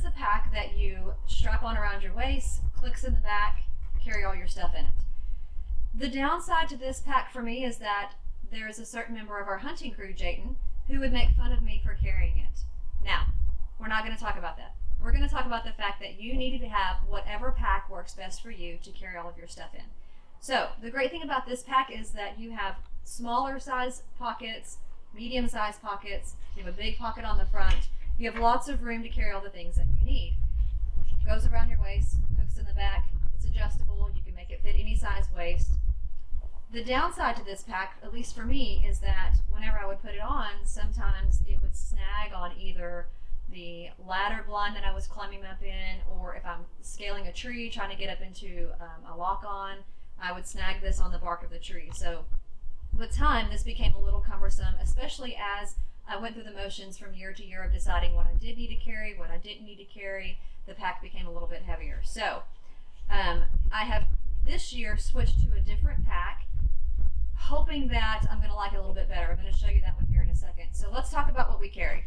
is a pack that you strap on around your waist, clicks in the back, carry all your stuff in it. The downside to this pack for me is that there is a certain member of our hunting crew, Jayton, who would make fun of me for carrying it. Now, we're not going to talk about that. We're going to talk about the fact that you needed to have whatever pack works best for you to carry all of your stuff in. So, the great thing about this pack is that you have smaller size pockets, medium size pockets, you have a big pocket on the front, you have lots of room to carry all the things that you need. Goes around your waist, hooks in the back, it's adjustable, you can make it fit any size waist. The downside to this pack, at least for me, is that whenever I would put it on, sometimes it would snag on either the ladder blind that I was climbing up in, or if I'm scaling a tree, trying to get up into a lock-on, I would snag this on the bark of the tree. So with time, this became a little cumbersome, especially as I went through the motions from year to year of deciding what I did need to carry, what I didn't need to carry. The pack became a little bit heavier. So I have this year switched to a different pack, hoping that I'm going to like it a little bit better. I'm going to show you that one here in a second. So let's talk about what we carry.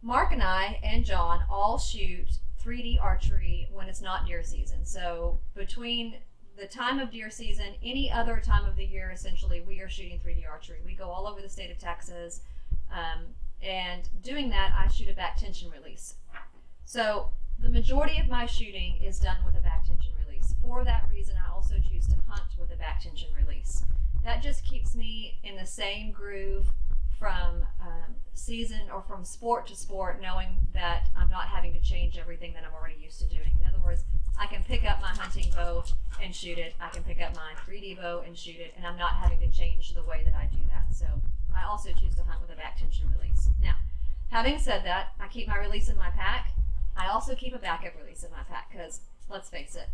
Mark and I and John all shoot 3D archery when it's not deer season. So between the time of deer season, any other time of the year, essentially, we are shooting 3D archery. We go all over the state of Texas, and doing that, I shoot a back tension release. So the majority of my shooting is done with a back tension release. For that reason, I also choose to hunt with a back tension release. That just keeps me in the same groove from season or from sport to sport, knowing that I'm not having to change everything that I'm already used to doing. In other words, I can pick up my hunting bow and shoot it. I can pick up my 3D bow and shoot it, and I'm not having to change the way that I do that. So I also choose to hunt with a back tension release. Now, having said that, I keep my release in my pack. I also keep a backup release in my pack because, let's face it,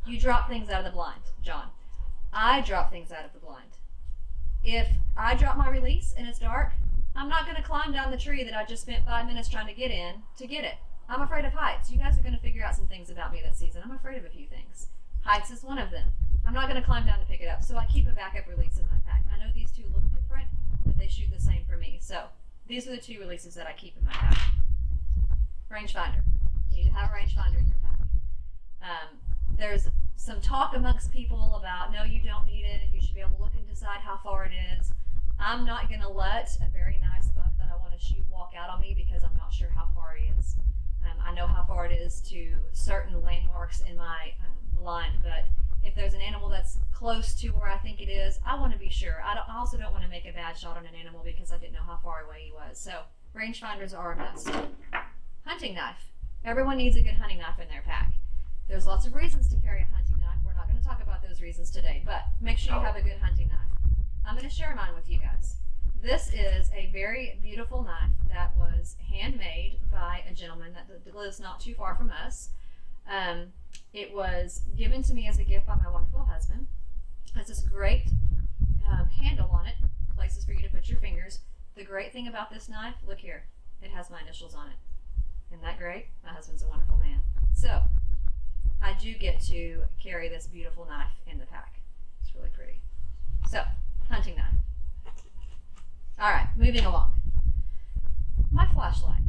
you drop things out of the blind, John. I drop things out of the blind. If I drop my release and it's dark, I'm not going to climb down the tree that I just spent 5 minutes trying to get in to get it. I'm afraid of heights. You guys are going to figure out some things about me this season. I'm afraid of a few things. Heights is one of them. I'm not going to climb down to pick it up, so I keep a backup release in my pack. I know these two look different, but they shoot the same for me. So these are the two releases that I keep in my pack. Rangefinder. You need to have a rangefinder in your pack. There's some talk amongst people about, no, you don't need it. You should be able to look and decide how far it is. I'm not going to let a very nice buck that I want to shoot walk out on me because I'm not sure how far it is. I know how far it is to certain landmarks in my blind, but if there's an animal that's close to where I think it is, I want to be sure. I also don't want to make a bad shot on an animal because I didn't know how far away he was. So rangefinders are a must. Hunting knife. Everyone needs a good hunting knife in their pack. There's lots of reasons to carry a hunting knife. We're not going to talk about those reasons today, but make sure you have a good hunting knife. I'm going to share mine with you guys. This is a very beautiful knife that was handmade by a gentleman that lives not too far from us. It was given to me as a gift by my wonderful husband. It has this great handle on it, places for you to put your fingers. The great thing about this knife, look here, it has my initials on it. Isn't that great? My husband's a wonderful man. So, I do get to carry this beautiful knife in the pack. It's really pretty. So, hunting knife. Alright, moving along. My flashlight.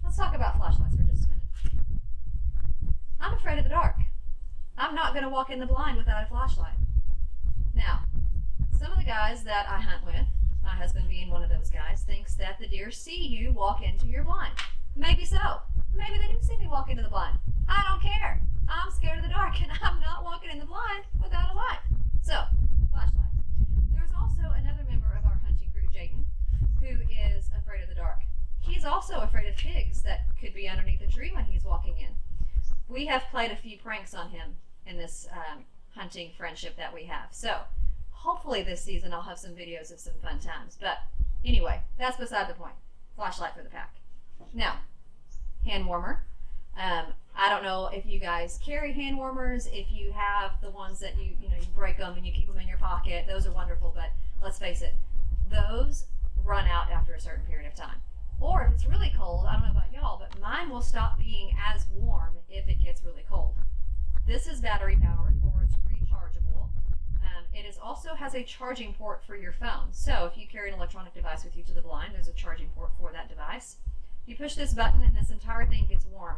Let's talk about flashlights for just a minute. I'm afraid of the dark. I'm not going to walk in the blind without a flashlight. Now, some of the guys that I hunt with, my husband being one of those guys, thinks that the deer see you walk into your blind. Maybe so. Maybe they do see me walk into the blind. I don't care. I'm scared of the dark and I'm not walking in the blind without a light. So, flashlight. There's also another member of our hunting crew, Jayton, who is afraid of the dark. He's also afraid of pigs that could be underneath a tree when he's walking in. We have played a few pranks on him in this hunting friendship that we have. So, hopefully this season I'll have some videos of some fun times. But anyway, that's beside the point. Flashlight for the pack. Now, hand warmer. I don't know if you guys carry hand warmers, if you have the ones that you break them and you keep them in your pocket. Those are wonderful, but let's face it, those run out after a certain period of time. Or if it's really cold, I don't know about y'all, but mine will stop being as warm if it gets really cold. This is battery powered, or it's rechargeable. It also has a charging port for your phone. So if you carry an electronic device with you to the blind, there's a charging port for that device. You push this button and this entire thing gets warm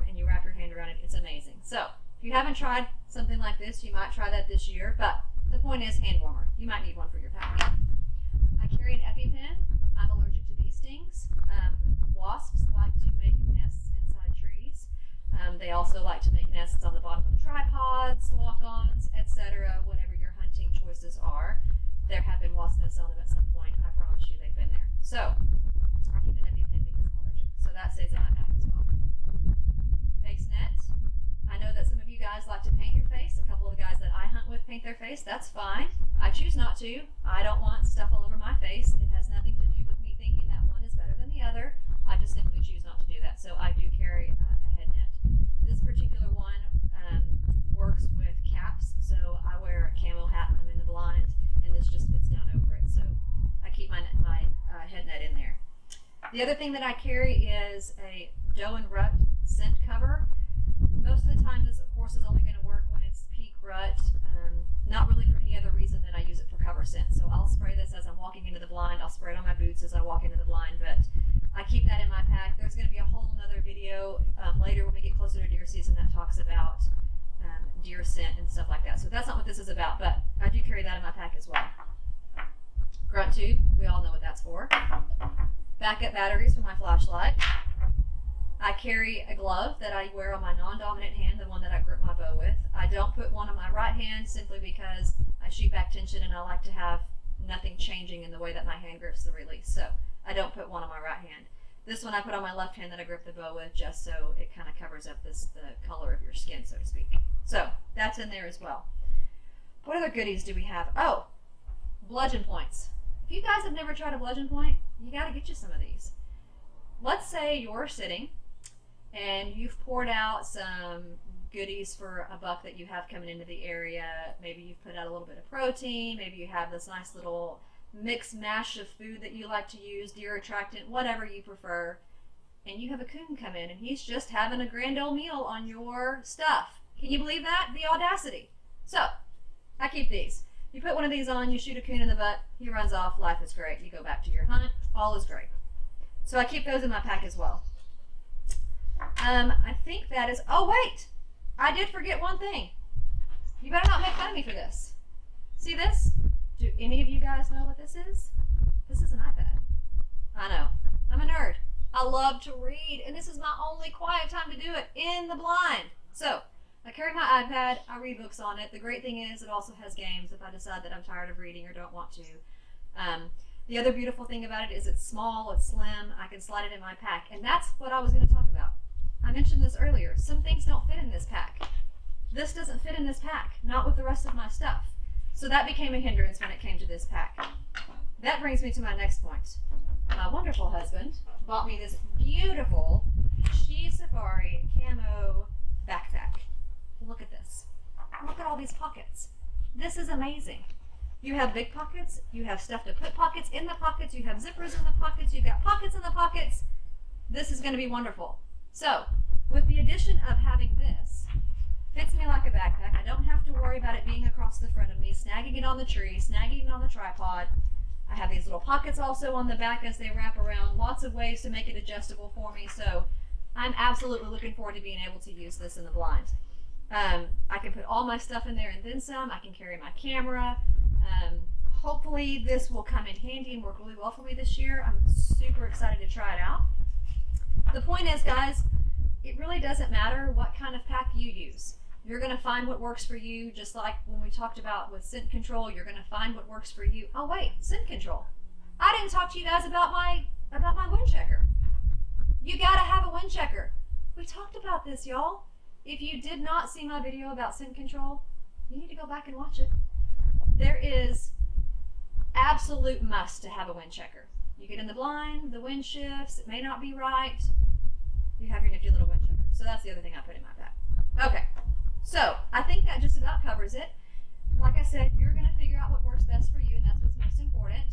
around it. It's amazing. So if you haven't tried something like this, you might try that this year, but the point is hand warmer. You might need one for your pack. I carry an EpiPen. I'm allergic to bee stings. Wasps like to make nests inside trees. They also like to make nests on the bottom of tripods, walk-ons, etc. Whatever your hunting choices are, there have been wasp nests on them at some point. I promise you they've been there. So I keep an EpiPen because I'm allergic. So that stays in my pack as well. Face net. I know that some of you guys like to paint your face. A couple of the guys that I hunt with paint their face. That's fine. I choose not to. I don't want stuff all over my face. It has nothing to do with me thinking that one is better than the other. I just simply choose not to do that. So I do carry a head net. This particular one works with caps. So I wear a camo hat when I'm in the blind, and this just fits down over it. So I keep my head net in there. The other thing that I carry is a doe and rut scent cover. Most of the time this, of course, is only going to work when it's peak rut, not really for any other reason than I use it for cover scent. So I'll spray this as I'm walking into the blind. I'll spray it on my boots as I walk into the blind, but I keep that in my pack. There's going to be a whole nother video later when we get closer to deer season that talks about deer scent and stuff like that. So that's not what this is about, but I do carry that in my pack as well. Grunt tube, we all know what that's for. Backup batteries for my flashlight. I carry a glove that I wear on my non-dominant hand, the one that I grip my bow with. I don't put one on my right hand simply because I shoot back tension and I like to have nothing changing in the way that my hand grips the release. So I don't put one on my right hand. This one I put on my left hand that I grip the bow with, just so it kind of covers up the color of your skin, so to speak. So that's in there as well. What other goodies do we have? Oh, bludgeon points. If you guys have never tried a bludgeon point, you got to get you some of these. Let's say you're sitting and you've poured out some goodies for a buck that you have coming into the area. Maybe you've put out a little bit of protein. Maybe you have this nice little mixed mash of food that you like to use, deer attractant, whatever you prefer. And you have a coon come in and he's just having a grand old meal on your stuff. Can you believe that? The audacity. So I keep these. You put one of these on, you shoot a coon in the butt, he runs off, life is great. You go back to your hunt, all is great. So I keep those in my pack as well. I think that is, oh wait, I did forget one thing. You better not make fun of me for this. See this? Do any of you guys know what this is? This is an iPad. I know, I'm a nerd. I love to read, and this is my only quiet time to do it, in the blind. So I carry my iPad, I read books on it. The great thing is it also has games if I decide that I'm tired of reading or don't want to. The other beautiful thing about it is it's small, it's slim, I can slide it in my pack, and that's what I was going to talk about. I mentioned this earlier. Some things don't fit in this pack. This doesn't fit in this pack, not with the rest of my stuff. So that became a hindrance when it came to this pack. That brings me to my next point. My wonderful husband bought me this beautiful She Safari camo backpack. Look at this. Look at all these pockets. This is amazing. You have big pockets, you have stuff to put pockets in the pockets, you have zippers in the pockets, you've got pockets in the pockets. This is going to be wonderful. So, with the addition of having this, fits me like a backpack. I don't have to worry about it being across the front of me, snagging it on the tree, snagging it on the tripod. I have these little pockets also on the back as they wrap around. Lots of ways to make it adjustable for me. So, I'm absolutely looking forward to being able to use this in the blind. I can put all my stuff in there and then some. I can carry my camera. Hopefully this will come in handy and work really well for me this year. I'm super excited to try it out. The point is, guys, it really doesn't matter what kind of pack you use. You're going to find what works for you, just like when we talked about with scent control, you're going to find what works for you. Oh wait, scent control. I didn't talk to you guys about my wind checker. You got to have a wind checker. We talked about this, y'all. If you did not see my video about scent control, you need to go back and watch it. There is absolute must to have a wind checker. You get in the blind, the wind shifts, it may not be right. You have your nifty little wind checker. So that's the other thing I put in my pack. Okay, so I think that just about covers it. Like I said, you're going to figure out what works best for you, and that's what's most important.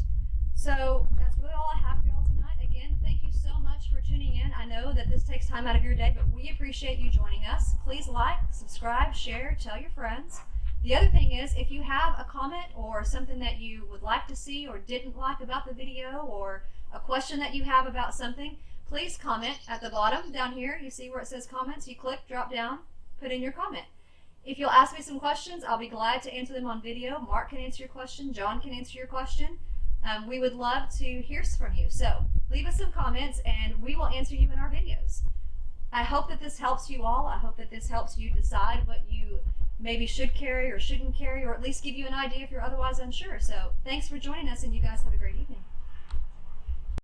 So that's really all I have for y'all tonight. Again, thank you so much for tuning in. I know that this takes time out of your day, but we appreciate you joining us. Please like, subscribe, share, tell your friends. The other thing is, if you have a comment or something that you would like to see or didn't like about the video, or a question that you have about something, please comment at the bottom down here. You see where it says comments? You click, drop down, put in your comment. If you'll ask me some questions, I'll be glad to answer them on video. Mark can answer your question. John can answer your question. We would love to hear from you. So leave us some comments and we will answer you in our videos. I hope that this helps you all. I hope that this helps you decide what you maybe should carry or shouldn't carry, or at least give you an idea if you're otherwise unsure. So thanks for joining us, and you guys have a great evening.